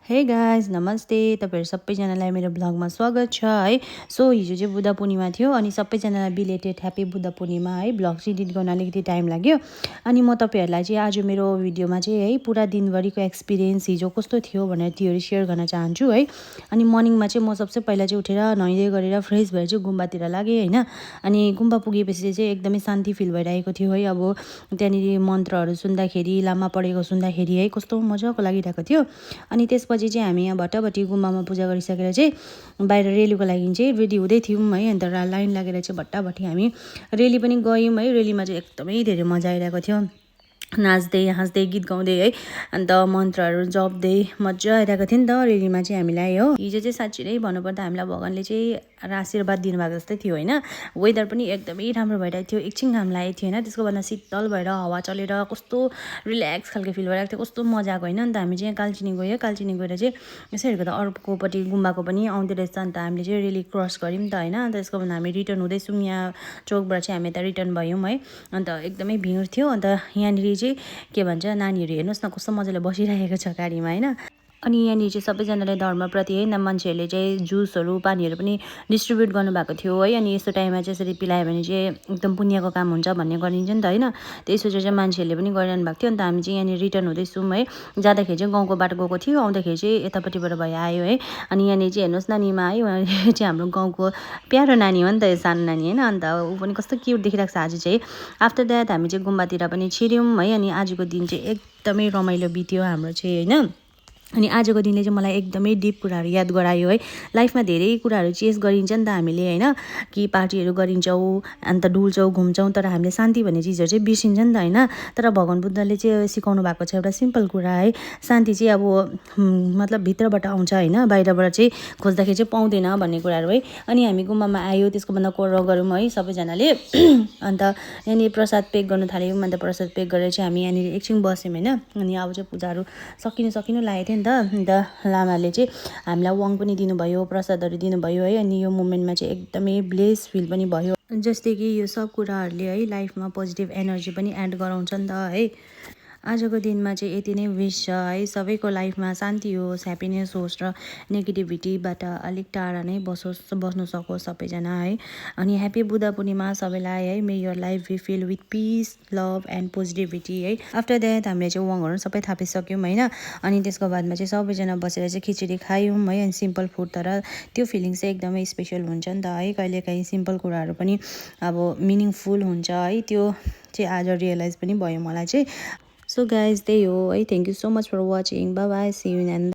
Hey guys नमस्ते तपाईहरु सबैजनालाई मेरो ब्लगमा स्वागत छ है। सो हिजो चाहिँ बुद्ध पूर्णिमा थियो अनि सबैजनालाई बिलेटेड ह्यापी बुद्ध पूर्णिमा है। ब्लग एडिट गर्न अलिकति टाइम लाग्यो अनि म तपाईहरुलाई चाहिँ आज मेरो भिडियोमा चाहिँ है पुरा दिनभरिको एक्सपिरियन्स हिजो कस्तो थियो भनेर त्योहरु शेयर गर्न चाहन्छु है। अनि मर्निङमा चाहिँ म सबसे पहिला चाहिँ उठेर नुहाइदै गरेर फ्रेश भएर चाहिँ गुम्बातिर लागे हैन। अनि गुम्बा पुगेपछि चाहिँ एकदमै शान्ति फिल भइरहेको थियो है। अब त्यहाँनिर मन्त्रहरु सुन्दाखेरि लामा पढेको सुन्दाखेरि है कस्तो मजाको लागिरहेको थियो। अनि त्यसपछि चाहिँ हामी यहाँ भट्टाभटी गुम्बामा पूजा गरिसकेर चाहिँ बाहिर रेलीको लागि चाहिँ रेडी हुँदै थियौँ है। अन्त लाइन लागेर चाहिँ भट्टाभटी हामी रेली पनि गयौँ है। रेलीमा चाहिँ एकदमै धेरै मजा आइरहेको थियो, नाच्दै हाँस्दै गीत गाउँदै है। अन्त मन्त्रहरू जप्दै मजा आइरहेको थियो नि त रेलीमा चाहिँ हामीलाई हो। हिजो चाहिँ साँच्चै नै भन्नुपर्दा हामीलाई भगवानले चाहिँ आशीर्वाद दिनुभएको जस्तै थियो हैन। वेदर पनि एकदमै राम्रो भइरहेको थियो, एकछिन घाम लागेको थियो हैन। त्यसको बादमा शीतल भएर हावा चलेर कस्तो रिल्याक्स खालको फिल भइरहेको थियो, कस्तो मजाको हैन। अन्त हामी चाहिँ कालचिनी गयो, कालचिनी गएर चाहिँ यसो हेरेको त अर्कोपट्टि गुम्बाको पनि आउँदै रहेछ। अन्त हामीले चाहिँ रेली क्रस गऱ्यौँ त हैन। अन्त त्यसको बादमा हामी रिटर्न हुँदैछौँ, यहाँ चोकबाट चाहिँ हामी यता रिटर्न भयौँ है। अन्त एकदमै भिड थियो। अन्त यहाँनिर चाहिँ के भन्छ नानीहरू हेर्नुहोस् न कस्तो मजाले बसिरहेको छ गाडीमा हैन। अनि यहाँनिर चाहिँ सबैजनाले धर्मप्रति है मान्छेहरूले चाहिँ जुसहरू पानीहरू पनि डिस्ट्रिब्युट गर्नुभएको थियो है। अनि यस्तो टाइममा चाहिँ यसरी पिलायो भने चाहिँ एकदम पुण्यको काम हुन्छ भन्ने गरिन्छ नि त हैन। त्यही सोचेर चाहिँ मान्छेहरूले पनि गरिरहनु भएको थियो। अन्त हामी चाहिँ यहाँनिर रिटर्न हुँदैछौँ है। जाँदाखेरि चाहिँ गाउँको बाटो गएको थियो, आउँदाखेरि चाहिँ यतापट्टिबाट भएर आयो है। अनि यहाँनिर चाहिँ हेर्नुहोस् नानीमा है, उहाँले चाहिँ हाम्रो गाउँको प्यारो नानी हो नि त, यो सानो नानी हैन। अन्त ऊ पनि कस्तो क्युट देखिरहेको छ आज चाहिँ। आफ्टर द्याट हामी चाहिँ गुम्बातिर पनि छिर्यौँ है। अनि आजको दिन चाहिँ एकदमै रमाइलो बित्यो हाम्रो चाहिँ हैन। अनि आजको दिनले चाहिँ मलाई एकदमै डिप कुराहरू याद गरायो है। लाइफमा धेरै कुराहरू चेस गरिन्छ नि त हामीले हैन, कि पार्टीहरू गरिन्छौँ अन्त डुल्छौँ घुम्छौँ, तर हामीले शान्ति भन्ने चिजहरू चाहिँ बिर्सिन्छ नि त हैन। तर भगवान बुद्धले चाहिँ सिकाउनु भएको छ एउटा सिम्पल कुरा है। शान्ति चाहिँ अब मतलब भित्रबाट आउँछ हैन, बाहिरबाट चाहिँ खोज्दाखेरि चाहिँ पाउँदैन भन्ने कुराहरू है। अनि हामी गुम्बामा आयो, त्यसको भन्दा कोर गऱ्यौँ है सबैजनाले। अन्त यहाँनिर प्रसाद पेक गर्न थाल्यौँ। अन्त प्रसाद पेक गरेर चाहिँ हामी यहाँनिर एकछिन बस्यौँ हैन। अनि अब चाहिँ पूजाहरू सकिनु लागेको थियो नि त। अन्त लामाले चाहिँ हामीलाई वाङ पनि दिनुभयो, प्रसादहरू दिनुभयो है। अनि यो मोमेन्टमा चाहिँ एकदमै ब्लेस फिल पनि भयो, जस्तै कि यो सब कुराहरूले है लाइफमा पोजिटिभ एनर्जी पनि एड गराउँछ नि त है। आजको दिनमा चाहिँ यति नै विश छ है, सबैको लाइफमा शान्ति होस्, ह्याप्पिनेस होस् र नेगेटिभिटीबाट अलिक टाढा नै बस्नु सकोस् सबैजना है। अनि ह्याप्पी बुद्ध पूर्णिमा सबैलाई है। May your life be fill with peace love and positivity है। आफ्टर द्याट हामीले चाहिँ वाङहरू सबै थापिसक्यौँ होइन। अनि त्यसको बादमा चाहिँ सबैजना बसेर चाहिँ खिचडी खायौँ है। अनि सिम्पल फुड, तर त्यो फिलिङ चाहिँ एकदमै स्पेसल हुन्छ नि त है। कहिलेकाहीँ सिम्पल कुराहरू पनि अब मिनिङफुल हुन्छ है। त्यो चाहिँ आज रियलाइज पनि भयो मलाई चाहिँ। सो गाइज त्यही हो है। Thank you so much for watching, bye bye, see you in